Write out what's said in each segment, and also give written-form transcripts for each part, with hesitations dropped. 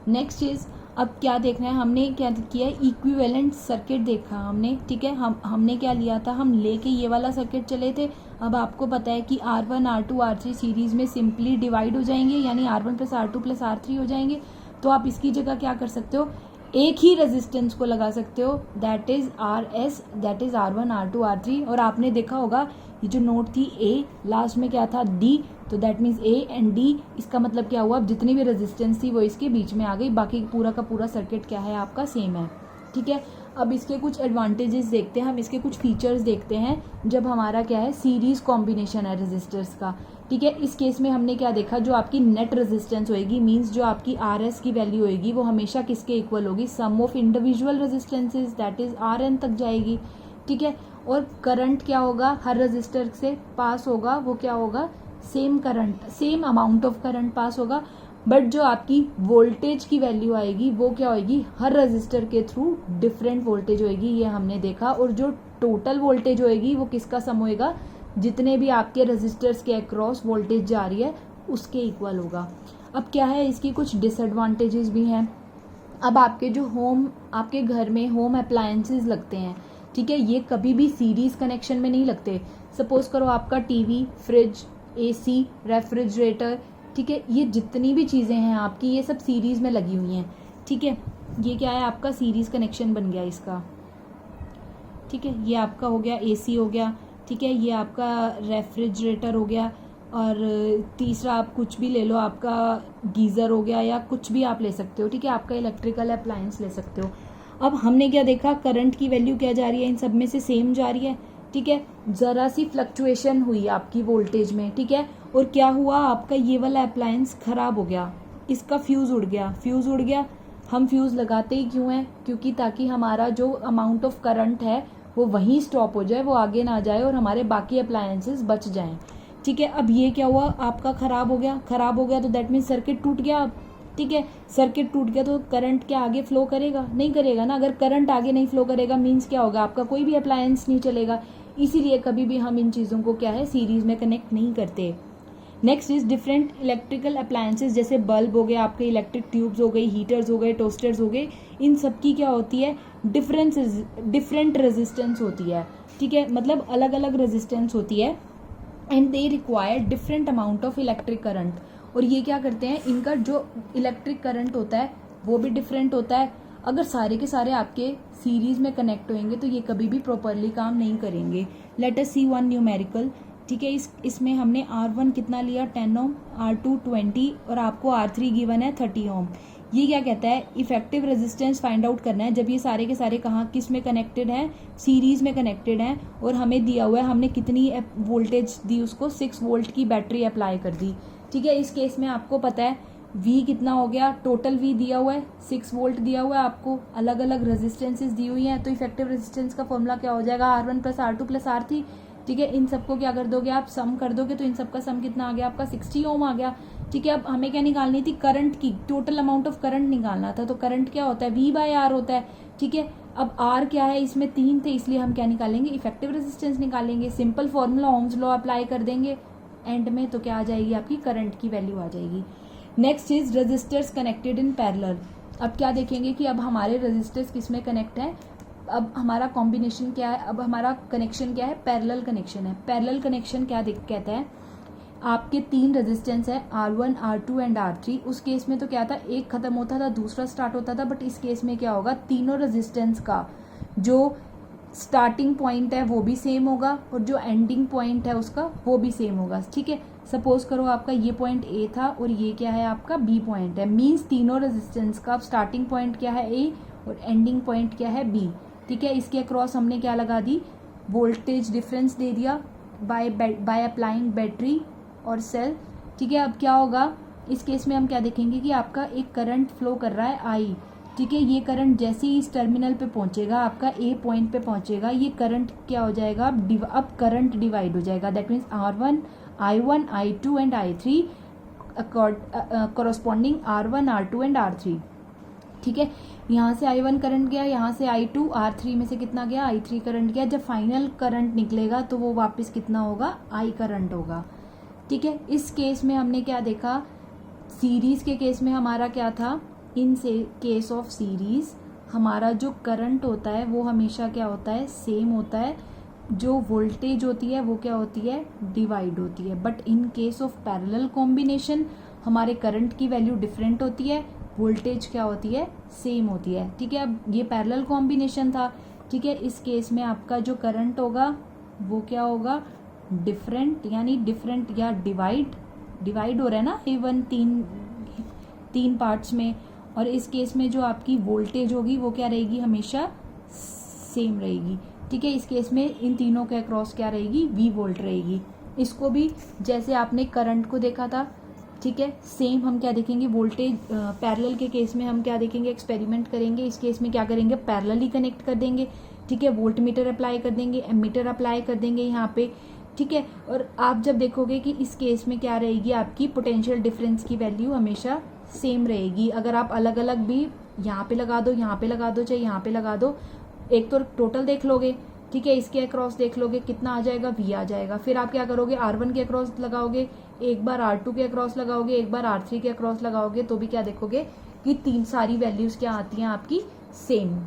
Next चीज़ अब क्या देखना है, हमने क्या किया, इक्विवेलेंट सर्किट देखा हमने, ठीक है। हमने क्या लिया था, हम लेके ये वाला सर्किट चले थे। अब आपको पता है कि R1 R2 R3 सीरीज में सिंपली डिवाइड हो जाएंगे, यानी R1 plus R2 plus R3 हो जाएंगे। तो आप इसकी जगह क्या कर सकते हो, एक ही रेजिस्टेंस को लगा सकते हो, that is RS, that is R1 R2 R3। और आपने देखा होगा ये जो नोट थी A, लास्ट में क्या था D, तो that means A and D। इसका मतलब क्या हुआ, अब जितनी भी रेजिस्टेंस थी वो इसके बीच में आ गई, बाकी पूरा का पूरा सर्किट क्या है आपका सेम है, ठीक है। अब इसके कुछ एडवांटेजेस देखते हैं हम, इसके कुछ फीचर्स देखते हैं जब हमारा क्या है सीरीज कॉम्बिनेशन है रेजिस्टर्स का, ठीक है। इस केस में हमने क्या देखा, जो आपकी नेट रेजिस्टेंस होएगी, मींस जो आपकी RS की वैल्यू होएगी वो हमेशा किसके इक्वल होगी, sum of individual resistances, that is RN तक जाएगी, ठीक है। और करंट क्या होगा, हर रजिस्टर से पास होगा, वो क्या होगा, same current, same amount of current pass होगा। बट जो आपकी वोल्टेज की वैल्यू आएगी वो क्या होगी, हर रजिस्टर के थ्रू डिफरेंट वोल्टेज होएगी, ये हमने देखा। और जो टोटल वोल्टेज होएगी वो किसका सम होएगा, जितने भी आपके रजिस्टर्स के अक्रॉस वोल्टेज जा रही है उसके इक्वल होगा। अब क्या है, इसकी कुछ डिसएडवांटेजेस भी हैं। अब आपके जो आपके घर में होम अप्लायंसेस लगते हैं, ठीक है, ये कभी भी सीरीज कनेक्शन में नहीं लगते। सपोज करो आपका टीवी, फ्रिज, AC, रेफ्रिजरेटर, ठीक है, ये जितनी भी चीज़ें हैं आपकी ये सब सीरीज में लगी हुई हैं, ठीक है। ये क्या है, आपका सीरीज कनेक्शन बन गया इसका, ठीक है। ये आपका हो गया AC हो गया, ठीक है, ये आपका रेफ्रिजरेटर हो गया। और तीसरा आप कुछ भी ले लो, आपका गीज़र हो गया, या कुछ भी आप ले सकते हो, ठीक है, आपका इलेक्ट्रिकल अप्लायंस ले सकते हो। अब हमने क्या देखा, करंट की वैल्यू क्या जा रही है, इन सब में से सेम जा रही है, ठीक है। ज़रा सी फ्लक्चुएशन हुई आपकी वोल्टेज में, ठीक है, और क्या हुआ, आपका ये वाला अप्लायंस ख़राब हो गया, इसका फ्यूज़ उड़ गया, फ्यूज़ उड़ गया। हम फ्यूज़ लगाते ही क्यों हैं, क्योंकि ताकि हमारा जो अमाउंट ऑफ करंट है वो वहीं स्टॉप हो जाए, वो आगे ना जाए और हमारे बाकी अप्लायंसेस बच जाएं, ठीक है। अब ये क्या हुआ, आपका ख़राब हो गया, ख़राब हो गया तो दैट मीन्स सर्किट टूट गया अब, ठीक है। सर्किट टूट गया तो करंट क्या आगे फ्लो करेगा, नहीं करेगा ना। अगर करंट आगे नहीं फ्लो करेगा मीन्स क्या होगा, आपका कोई भी अप्लायंस नहीं चलेगा। इसीलिए कभी भी हम इन चीज़ों को क्या है सीरीज में कनेक्ट नहीं करते। Next is different electrical appliances, जैसे बल्ब हो गए आपके, इलेक्ट्रिक ट्यूब्स हो गई, हीटर्स हो गए, टोस्टर्स हो गए, इन सब की क्या होती है, डिफरेंट रेजिस्टेंस होती है, ठीक है, मतलब अलग अलग रेजिस्टेंस होती है। And they require different amount of electric current. और ये क्या करते हैं, इनका जो इलेक्ट्रिक करंट होता है वो भी डिफरेंट होता है। अगर सारे के सारे आपके सीरीज में कनेक्ट होंगे तो ये कभी भी प्रॉपरली काम नहीं करेंगे। Late us see one numerical, ठीक है। इसमें हमने R1 कितना लिया, 10 ओम, R2 20 और आपको R3 गिवन है 30 ओम। ये क्या कहता है, इफेक्टिव रेजिस्टेंस फाइंड आउट करना है जब ये सारे के सारे कहाँ किस में कनेक्टेड हैं, सीरीज में कनेक्टेड हैं। और हमें दिया हुआ है, हमने कितनी वोल्टेज दी उसको, 6 वोल्ट की बैटरी अप्लाई कर दी, ठीक है। इस केस में आपको पता है V कितना हो गया, टोटल V दिया हुआ है 6 वोल्ट दिया हुआ है आपको, अलग अलग रेजिस्टेंसेज दी हुई हैं। तो इफेक्टिव रेजिस्टेंस का फॉर्मूला क्या हो जाएगा, R1 plus R2 plus R3, ठीक है। इन सबको क्या कर दोगे आप, सम कर दोगे, तो इन सबका सम कितना आ गया आपका 60 ओम आ गया, ठीक है। अब हमें क्या निकालनी थी, करंट की, टोटल अमाउंट ऑफ करंट निकालना था। तो करंट क्या होता है, V/R होता है, ठीक है। अब R क्या है, इसमें 3 थे, इसलिए हम क्या निकालेंगे, इफेक्टिव रेजिस्टेंस निकालेंगे। Simple formula Ohm's law apply कर देंगे एंड में, तो क्या आ जाएगी आपकी करंट की वैल्यू आ जाएगी। Next is resistors connected in parallel. अब क्या देखेंगे कि अब हमारे रेजिस्टर्स किस में कनेक्ट हैं, अब हमारा कॉम्बिनेशन क्या है, अब हमारा कनेक्शन क्या है, पैरेलल कनेक्शन है। पैरेलल कनेक्शन क्या कहता है, आपके 3 रेजिस्टेंस है, R1 R2 एंड R3। उस केस में तो क्या था, एक खत्म होता था दूसरा स्टार्ट होता था, बट इस केस में क्या होगा, तीनों रेजिस्टेंस का जो स्टार्टिंग पॉइंट है वो भी सेम होगा और जो एंडिंग पॉइंट है उसका वो भी सेम होगा, ठीक है। सपोज करो आपका ये पॉइंट A था और ये क्या है आपका B पॉइंट है, मींस तीनों रेजिस्टेंस का स्टार्टिंग पॉइंट क्या है A और एंडिंग पॉइंट क्या है B, ठीक है। इसके अक्रॉस हमने क्या लगा दी, वोल्टेज डिफरेंस दे दिया बाय अप्लाइंग बैटरी और सेल, ठीक है। अब क्या होगा, इस केस में हम क्या देखेंगे कि आपका एक करंट फ्लो कर रहा है I, ठीक है। ये करंट जैसे ही इस टर्मिनल पे पहुंचेगा, आपका A पॉइंट पे पहुंचेगा, ये करंट क्या हो जाएगा, अब करंट डिवाइड हो जाएगा, that means R1 I1 I2 and I3 corresponding R1 R2 and R3, ठीक है। यहाँ से I1 करंट गया, यहाँ से I2, R3 में से कितना गया, I3 करंट गया। जब फाइनल करंट निकलेगा तो वो वापस कितना होगा, I करंट होगा, ठीक है। इस केस में हमने क्या देखा, सीरीज के केस में हमारा क्या था, इन केस ऑफ सीरीज हमारा जो करंट होता है वो हमेशा क्या होता है, सेम होता है, जो वोल्टेज होती है वो क्या होती है, डिवाइड होती है। But in case of parallel combination हमारे करंट की वैल्यू डिफरेंट होती है, वोल्टेज क्या होती है, सेम होती है। ठीक है, अब ये पैरेलल कॉम्बिनेशन था। ठीक है, इस केस में आपका जो करंट होगा वो क्या होगा, डिफरेंट, यानी डिफरेंट या डिवाइड हो रहा है ना इवन तीन पार्ट्स में। और इस केस में जो आपकी वोल्टेज होगी वो क्या रहेगी, हमेशा सेम रहेगी। ठीक है, इस केस में इन तीनों के अक्रॉस क्या रहेगी, V वोल्ट रहेगी। इसको भी जैसे आपने करंट को देखा था, ठीक है, सेम हम क्या देखेंगे, वोल्टेज पैरेलल के केस में हम क्या देखेंगे, एक्सपेरिमेंट करेंगे। इस केस में क्या करेंगे, पैरेलली कनेक्ट कर देंगे। ठीक है, वोल्ट मीटर अप्लाई कर देंगे, एमीटर अप्लाई कर देंगे यहाँ पे। ठीक है, और आप जब देखोगे कि इस केस में क्या रहेगी, आपकी पोटेंशियल डिफरेंस की वैल्यू हमेशा सेम रहेगी। अगर आप अलग अलग भी यहाँ पे लगा दो, यहाँ पे लगा दो, चाहे यहाँ पे लगा दो, एक तो टोटल देख लोगे। ठीक है, इसके अक्रॉस देख लोगे कितना आ जाएगा, V आ जाएगा। फिर आप क्या करोगे, R1 के अक्रॉस लगाओगे, एक बार R2 के अक्रॉस लगाओगे, एक बार R3 के अक्रॉस लगाओगे, तो भी क्या देखोगे कि तीन सारी वैल्यूज क्या आती हैं आपकी, सेम।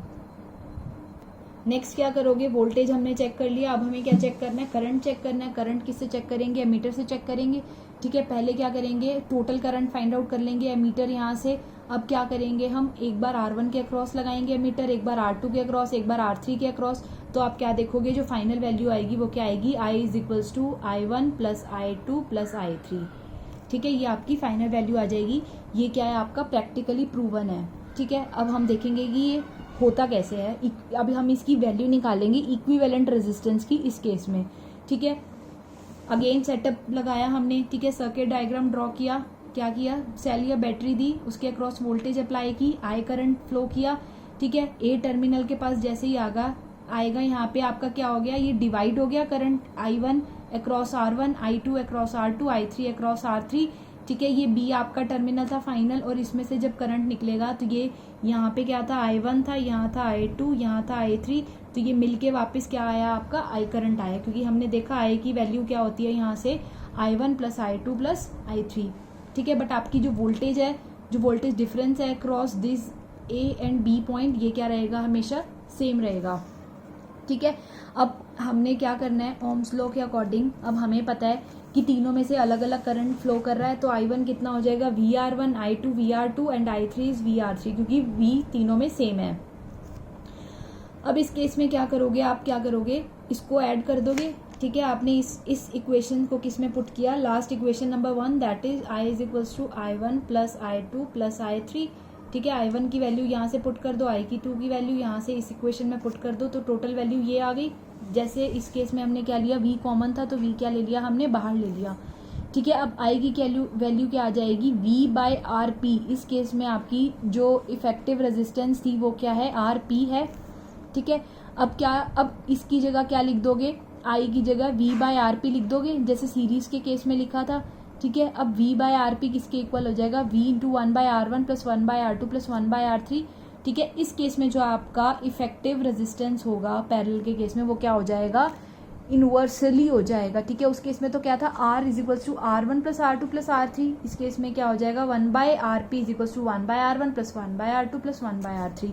नेक्स्ट क्या करोगे, वोल्टेज हमने चेक कर लिया। अब हमें क्या चेक करना है, करंट चेक करना है। करंट किससे चेक करेंगे, एमीटर से चेक करेंगे। ठीक है, पहले क्या करेंगे, टोटल करंट फाइंड आउट कर लेंगे एमीटर यहाँ से। अब क्या करेंगे, हम एक बार R1 के अक्रॉस लगाएंगे एमीटर, एक बार R2 के अक्रॉस, एक बार R3 के अक्रॉस। तो आप क्या देखोगे, जो फाइनल वैल्यू आएगी वो क्या आएगी, I = I1 + I2 + I3। ठीक है, ये आपकी फाइनल वैल्यू आ जाएगी। ये क्या है, आपका प्रैक्टिकली प्रूवन है। ठीक है, अब हम देखेंगे कि ये होता कैसे है। अभी हम इसकी वैल्यू निकालेंगे इक्विवेलेंट रेजिस्टेंस की इस केस में। ठीक है, अगेन सेटअप लगाया हमने। ठीक है, सर्किट डायग्राम ड्रॉ किया, क्या किया, सेल या बैटरी दी, उसके अक्रॉस वोल्टेज अप्लाई की, I करंट फ्लो किया। ठीक है, A टर्मिनल के पास जैसे ही आएगा यहाँ पे आपका क्या हो गया, ये डिवाइड हो गया current, I1 across R1, I2 across R2, I3 across R3। ठीक है, ये B आपका टर्मिनल था फाइनल, और इसमें से जब करंट निकलेगा तो ये यहाँ पे क्या था, I1 था, यहाँ था I2, यहाँ था I3, तो ये मिलके वापस क्या आया, आपका I करंट आया। क्योंकि हमने देखा I की वैल्यू क्या होती है यहाँ से, I1 + I2 + I3। ठीक है, बट आपकी जो वोल्टेज है, जो वोल्टेज डिफरेंस है cross this A and B point, ये क्या रहेगा, हमेशा सेम रहेगा। ठीक है, अब हमने क्या करना है, ओम्स लॉ के अकॉर्डिंग अब हमें पता है कि तीनों में से अलग अलग करंट फ्लो कर रहा है। तो I1 कितना हो जाएगा, VR1, I2 VR2 and I3 is VR3, क्योंकि V तीनों में सेम है। अब इस केस में क्या करोगे, आप क्या करोगे, इसको ऐड कर दोगे। ठीक है, आपने इस इक्वेशन को किस में पुट किया, last equation number 1, that is I = I1 + I2 + I3। ठीक है, I1 की वैल्यू यहाँ से पुट कर दो, I2 की वैल्यू यहाँ से इस इक्वेशन में पुट कर दो, तो टोटल वैल्यू ये आ गई। जैसे इस केस में हमने क्या लिया, V कॉमन था तो V क्या ले लिया, हमने बाहर ले लिया। ठीक है, अब I की वैल्यू क्या आ जाएगी, V/RP। इस केस में आपकी जो इफेक्टिव रेजिस्टेंस थी वो क्या है, RP है। ठीक है, अब इसकी जगह क्या लिख दोगे, I की जगह V/RP लिख दोगे, जैसे सीरीज के केस में लिखा था। ठीक है, अब V/RP किसके इक्वल हो जाएगा, V × 1/R1 + 1/R2 + 1/R3। ठीक है, इस केस में जो आपका इफेक्टिव रेजिस्टेंस होगा पैरेलल के केस में, वो क्या हो जाएगा, इनवर्सली हो जाएगा। ठीक है, उस केस में तो क्या था, R = R1 + R2 + R3। इस केस में क्या हो जाएगा, 1/RP = 1/R1 + 1/R2 + 1/R3।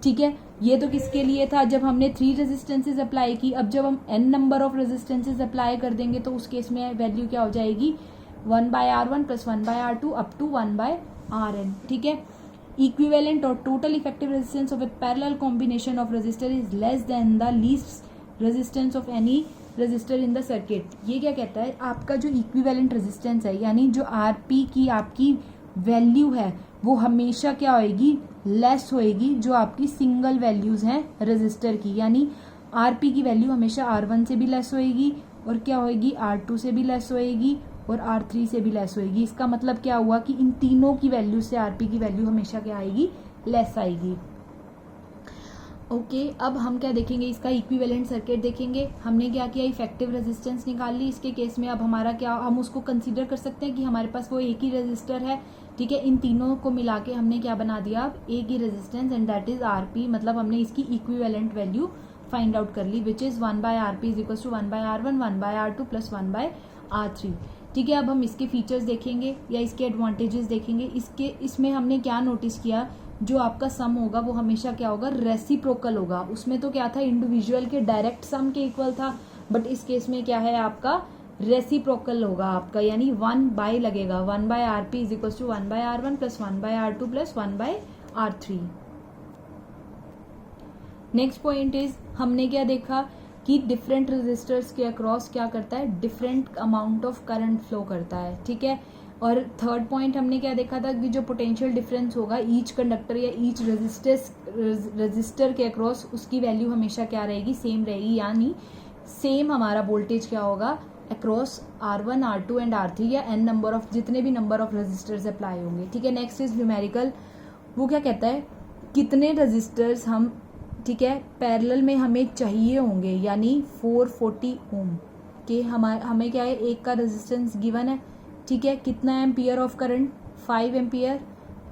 ठीक है, ये तो किसके लिए था, जब हमने 3 रेजिस्टेंसेज अप्लाई की। अब जब हम n number of resistances apply कर देंगे तो उस केस में वैल्यू क्या हो जाएगी, 1/R1 + 1/R2 up to 1/Rn। ठीक है, इक्विवेलेंट और total effective resistance of a parallel combination of resistor is less than the least resistance of any resistor in the circuit. ये क्या कहता है, आपका जो इक्विवेलेंट रेजिस्टेंस है, यानी जो RP की आपकी वैल्यू है, वो हमेशा क्या होएगी, लेस होएगी जो आपकी सिंगल वैल्यूज हैं रेजिस्टर की। यानी RP की वैल्यू हमेशा R1 से भी लेस होएगी, और क्या होएगी, R2 से भी लेस होएगी, और R3 से भी लेस होएगी। इसका मतलब क्या हुआ कि इन तीनों की वैल्यू से RP की वैल्यू हमेशा क्या आएगी, लेस आएगी। ओके, अब हम क्या देखेंगे, इसका इक्विवेलेंट सर्किट देखेंगे। हमने क्या किया, इफेक्टिव रेजिस्टेंस निकाल ली इसके केस में। अब हमारा क्या, हम उसको कंसीडर कर सकते हैं कि हमारे पास वो एक ही रेजिस्टर है। ठीक है, इन तीनों को मिला के हमने क्या बना दिया, अब एक ही resistance, and that is RP। मतलब हमने इसकी इक्विवेलेंट वैल्यू फाइंड आउट कर ली, which is 1/RP = 1/R1, 1/R2 + 1/R3। ठीक है, अब हम इसके फीचर्स देखेंगे या इसके एडवांटेजेस देखेंगे। इसमें हमने क्या नोटिस किया, जो आपका सम होगा वो हमेशा क्या होगा, रेसिप्रोकल होगा। उसमें तो क्या था, इंडिविजुअल के डायरेक्ट सम के इक्वल था, बट इस केस में क्या है आपका, रेसिप्रोकल होगा आपका, यानी 1 बाय लगेगा, 1 by R P is equal to 1 by R one plus 1 by R two plus 1 by R three. Next point is, हमने क्या देखा कि डिफरेंट रेजिस्टर्स के अक्रॉस क्या करता है, different amount of current flow करता है। ठीक है, और थर्ड पॉइंट हमने क्या देखा था कि जो पोटेंशियल डिफरेंस होगा ईच कंडक्टर या ईच रेजिस्टर के अक्रॉस, उसकी वैल्यू हमेशा क्या रहेगी, सेम रहेगी, यानी सेम हमारा वोल्टेज क्या होगा across R1, R2 and R3 या n नंबर ऑफ, जितने भी नंबर ऑफ रेजिस्टर्स अप्लाई होंगे। ठीक है, नेक्स्ट इज न्यूमेरिकल। वो क्या कहता है, कितने रेजिस्टर्स हम, ठीक है, पैरेलल में हमें चाहिए होंगे, यानी 440 ओम के हमें क्या है, एक का रेजिस्टेंस गिवन है। ठीक है, कितना ampere of current, 5 ampere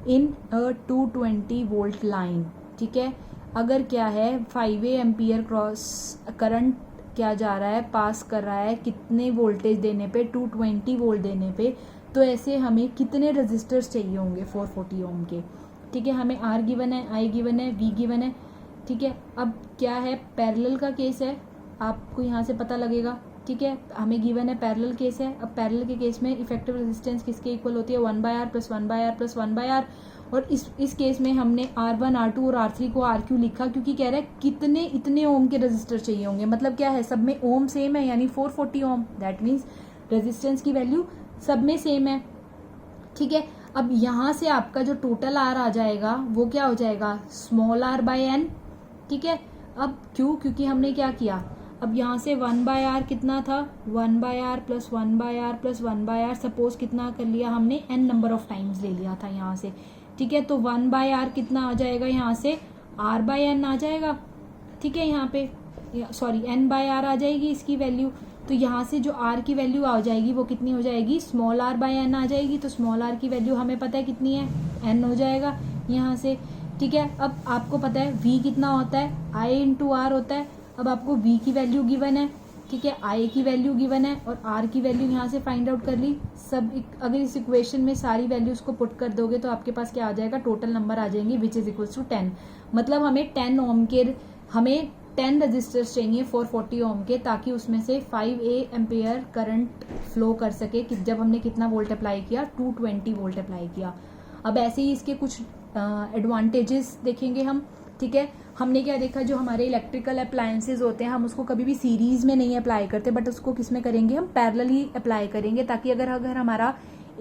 in 220 volt line. ठीक है, अगर क्या है 5 एम्पियर क्रॉस करंट क्या जा रहा है, पास कर रहा है कितने वोल्टेज देने पे, 220 वोल्ट देने पे, तो ऐसे हमें कितने रेजिस्टर्स चाहिए होंगे 440 ओम के। ठीक है, हमें आर गिवन है, आई गिवन है, वी गिवन है। ठीक है, अब क्या है, पैरेलल का केस है, आपको यहाँ से पता लगेगा। ठीक है, हमें गिवन है पैरेलल केस है। अब पैरेलल के केस में इफेक्टिव रेजिस्टेंस किसके इक्वल होती है, 1 by R plus 1 by R plus 1 by R. और इस केस में हमने R1, R2 और R3 को R क्यों लिखा, क्योंकि कह रहा है कितने इतने ओम के रेजिस्टर चाहिए होंगे, मतलब क्या है, सब में ओम सेम है, यानी 440 ओम, दैट मीन्स रेजिस्टेंस की वैल्यू सब में सेम है। ठीक है, अब यहाँ से आपका जो टोटल आर आ जाएगा वो क्या हो जाएगा, स्मॉल आर बाय एन। ठीक है, अब क्यों, क्योंकि हमने क्या किया, अब यहाँ से 1 बाय आर कितना था, 1 by R plus 1 by R plus 1 by R, suppose कितना कर लिया हमने, n नंबर ऑफ टाइम्स ले लिया था यहाँ से। ठीक है, तो 1 बाय आर कितना आ जाएगा, यहाँ से r बाय n आ जाएगा। ठीक है, यहाँ पे सॉरी n बाय आर आ जाएगी इसकी वैल्यू, तो यहाँ से जो r की वैल्यू आ जाएगी वो कितनी हो जाएगी, स्मॉल r बाय n आ जाएगी। तो स्मॉल r की वैल्यू हमें पता है कितनी है, n हो जाएगा यहाँ से। ठीक है, अब आपको पता है v कितना होता है, i इंटू आर होता है। अब आपको v की वैल्यू गिवन है, ठीक है, i की वैल्यू गिवन है और r की वैल्यू यहाँ से फाइंड आउट कर ली। सब अगर इस इक्वेशन में सारी वैल्यूज को पुट कर दोगे तो आपके पास क्या आ जाएगा, टोटल नंबर आ जाएंगे विच इज इक्वल टू 10। मतलब हमें 10 ओम के, हमें 10 रजिस्टर्स चाहिए 440 ओम के, ताकि उसमें से 5 एम्पियर करंट फ्लो कर सके कि जब हमने कितना वोल्ट अप्लाई किया, 220 वोल्ट अप्लाई किया। अब ऐसे ही इसके कुछ एडवांटेजेस देखेंगे हम। ठीक है, हमने क्या देखा, जो हमारे इलेक्ट्रिकल अप्लायंसेज होते हैं हम उसको कभी भी सीरीज में नहीं अप्लाई करते, बट उसको किस में करेंगे, हम पैरेलल ही अप्लाई करेंगे, ताकि अगर हमारा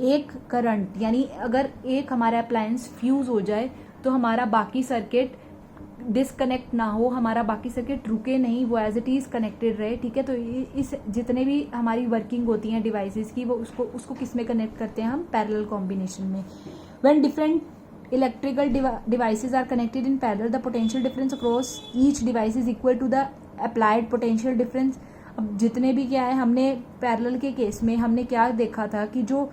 एक करंट, यानी अगर एक हमारा अप्लायंस फ्यूज हो जाए तो हमारा बाकी सर्किट डिसकनेक्ट ना हो, हमारा बाकी सर्किट रुके नहीं, वो एज इट इज कनेक्टेड रहे। ठीक है, तो इस जितने भी हमारी वर्किंग होती हैं डिवाइसेस की, वो उसको किस में कनेक्ट करते हैं हम, पैरेलल कॉम्बिनेशन में। When different electrical devices are connected in parallel, the potential difference across each device is equal to the applied potential difference। अब जितने भी क्या है, हमने पैरेलल के केस में हमने क्या देखा था कि जो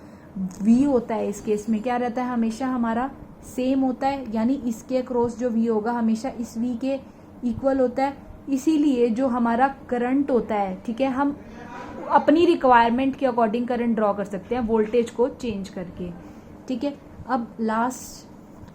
V होता है इस केस में क्या रहता है, हमेशा हमारा सेम होता है, यानी इसके अक्रॉस जो V होगा हमेशा इस V के इक्वल होता है। इसीलिए जो हमारा करंट होता है, ठीक है, हम अपनी रिक्वायरमेंट के अकॉर्डिंग करंट ड्रॉ कर सकते हैं वोल्टेज को चेंज करके। ठीक है, अब लास्ट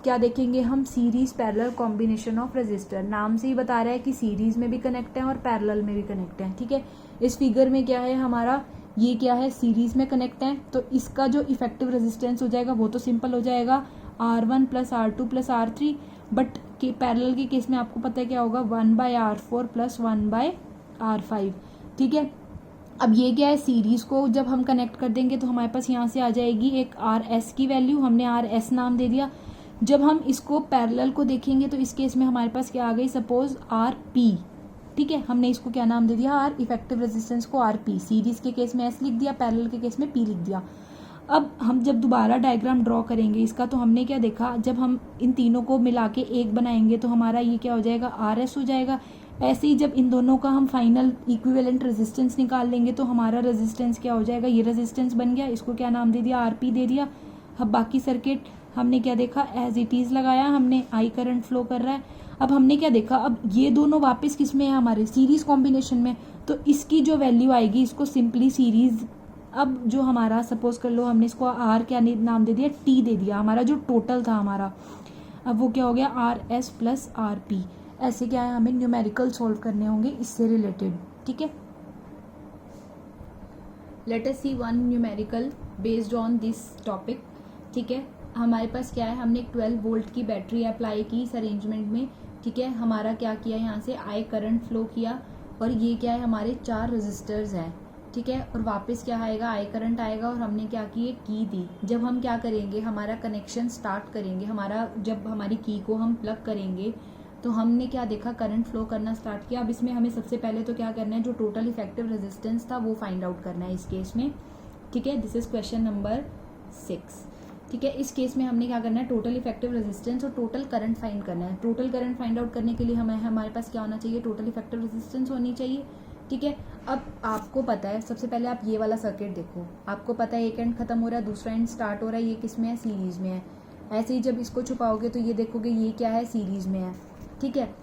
क्या देखेंगे हम, series parallel combination of resistor. नाम से ही बता रहा है कि सीरीज में भी कनेक्ट है और पैरेलल में भी कनेक्ट है। ठीक है, इस फिगर में क्या है हमारा, ये क्या है, सीरीज में कनेक्ट है, तो इसका जो इफेक्टिव रेजिस्टेंस हो जाएगा वो तो सिंपल हो जाएगा, R1 plus R2 plus R3। But parallel के केस में आपको पता है क्या होगा, 1 bye R4 plus 1 bye R5। ठीक है, अब ये क्या है, सीरीज को जब हम कनेक्ट कर देंगे तो हमारे पास यहाँ से आ जाएगी एक RS की वैल्यू, हमने RS नाम दे दिया। जब हम इसको पैरेलल को देखेंगे तो इस केस में हमारे पास क्या आ गई, सपोज RP। ठीक है, हमने इसको क्या नाम दे दिया, R, इफेक्टिव रेजिस्टेंस को RP। सीरीज के केस में S लिख दिया, पैरेलल के केस में P लिख दिया। अब हम जब दोबारा डायग्राम ड्रॉ करेंगे इसका, तो हमने क्या देखा, जब हम इन तीनों को मिला के एक बनाएंगे तो हमारा ये क्या हो जाएगा, RS हो जाएगा। ऐसे ही जब इन दोनों का हम फाइनल इक्विवेलेंट रेजिस्टेंस निकाल लेंगे तो हमारा रेजिस्टेंस क्या हो जाएगा, ये रेजिस्टेंस बन गया, इसको क्या नाम दे दिया, RP दे दिया। अब बाकी सर्किट हमने क्या देखा, एज इट इज लगाया हमने, आई करंट फ्लो कर रहा है। अब हमने क्या देखा, अब ये दोनों वापस किस में है, हमारे सीरीज कॉम्बिनेशन में, तो इसकी जो वैल्यू आएगी, इसको सिंपली सीरीज अब जो हमारा सपोज कर लो हमने इसको आर क्या नाम दे दिया, टी दे दिया, हमारा जो टोटल था हमारा, अब वो क्या हो गया R S plus R P. ऐसे क्या है हमें न्यूमेरिकल सॉल्व करने होंगे इससे रिलेटेड, ठीक है। Let us see one numerical based on this topic, ठीक है। हमारे पास क्या है, हमने 12 वोल्ट की बैटरी अप्लाई की इस अरेंजमेंट में, ठीक है। हमारा क्या किया, यहाँ से आई करंट फ्लो किया और ये क्या है हमारे 4 रजिस्टर्स हैं, ठीक है। और वापस क्या आएगा, आई करंट आएगा और हमने क्या की, की दी। जब हम क्या करेंगे, हमारा कनेक्शन स्टार्ट करेंगे, हमारा जब हमारी की को हम प्लग करेंगे तो हमने क्या देखा, करंट फ्लो करना स्टार्ट किया। अब इसमें हमें सबसे पहले तो क्या करना है, जो टोटल इफेक्टिव रेजिस्टेंस था वो फाइंड आउट करना है इस केस में, ठीक है। दिस इज क्वेश्चन नंबर 6, ठीक है। इस केस में हमने क्या करना है, टोटल इफेक्टिव रेजिस्टेंस और टोटल करंट फाइंड करना है। टोटल करंट फाइंड आउट करने के लिए हमारे पास क्या होना चाहिए, टोटल इफेक्टिव रेजिस्टेंस होनी चाहिए, ठीक है। अब आपको पता है, सबसे पहले आप ये वाला सर्किट देखो, आपको पता है एक एंड खत्म हो रहा है, दूसरा एंड स्टार्ट हो रहा है, ये किस में है, सीरीज में है। ऐसे ही जब इसको छुपाओगे तो ये देखोगे ये क्या है, सीरीज में है, ठीक है।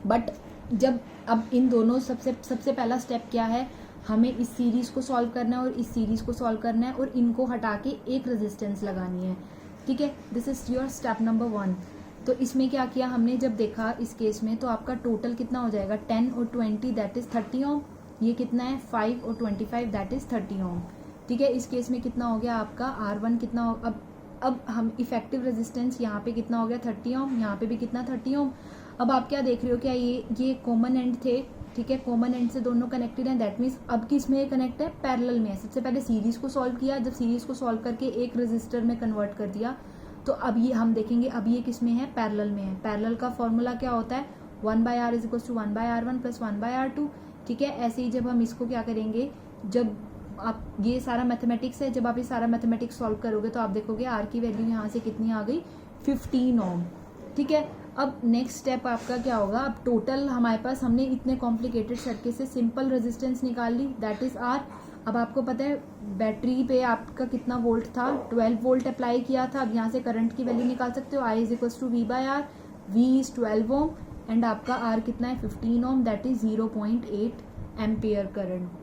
बट जब अब इन दोनों सबसे पहला स्टेप क्या है, हमें इस सीरीज को सॉल्व करना है और इस सीरीज को सॉल्व करना है और इनको हटा के एक रेजिस्टेंस लगानी है, ठीक है। This is your step number 1। तो इसमें क्या किया हमने, जब देखा इस केस में तो आपका टोटल कितना हो जाएगा, 10 और 20 दैट इज 30 ओम। ये कितना है, 5 और 25 दैट इज 30 ओम, ठीक है। इस केस में कितना हो गया आपका R1 कितना हो, अब हम इफेक्टिव रेजिस्टेंस यहाँ पे कितना हो गया, 30 ओम, यहाँ पे भी कितना 30 ओम। अब आप क्या देख रहे हो, क्या ये कॉमन एंड थे, ठीक है, कॉमन एंड से दोनों कनेक्टेड हैं, दैट मीन्स अब किस में कनेक्ट है, पैरेलल में है। सबसे पहले सीरीज को सॉल्व किया, जब सीरीज को सॉल्व करके एक रेजिस्टर में कन्वर्ट कर दिया तो अब ये हम देखेंगे अब ये किस में है, पैरेलल में है। पैरेलल का फॉर्मूला क्या होता है, 1/R is equal to 1/R1 plus 1/R2, ठीक है। ऐसे ही जब हम इसको क्या करेंगे, जब आप ये सारा मैथमेटिक्स है, जब आप ये सारा मैथमेटिक्स सॉल्व करोगे तो आप देखोगे आर की वैल्यू यहाँ से कितनी आ गई, 15 ओम, ठीक है। अब नेक्स्ट स्टेप आपका क्या होगा, अब टोटल हमारे पास हमने इतने कॉम्प्लिकेटेड सर्किट से सिंपल रेजिस्टेंस निकाल ली, दैट इज आर। अब आपको पता है बैटरी पे आपका कितना वोल्ट था, 12 वोल्ट अप्लाई किया था। अब यहाँ से करंट की वैल्यू निकाल सकते हो, I is equal to V/R, V is 12 ohm and आपका आर कितना है, 15 ohm, that is 0.8 ampere current.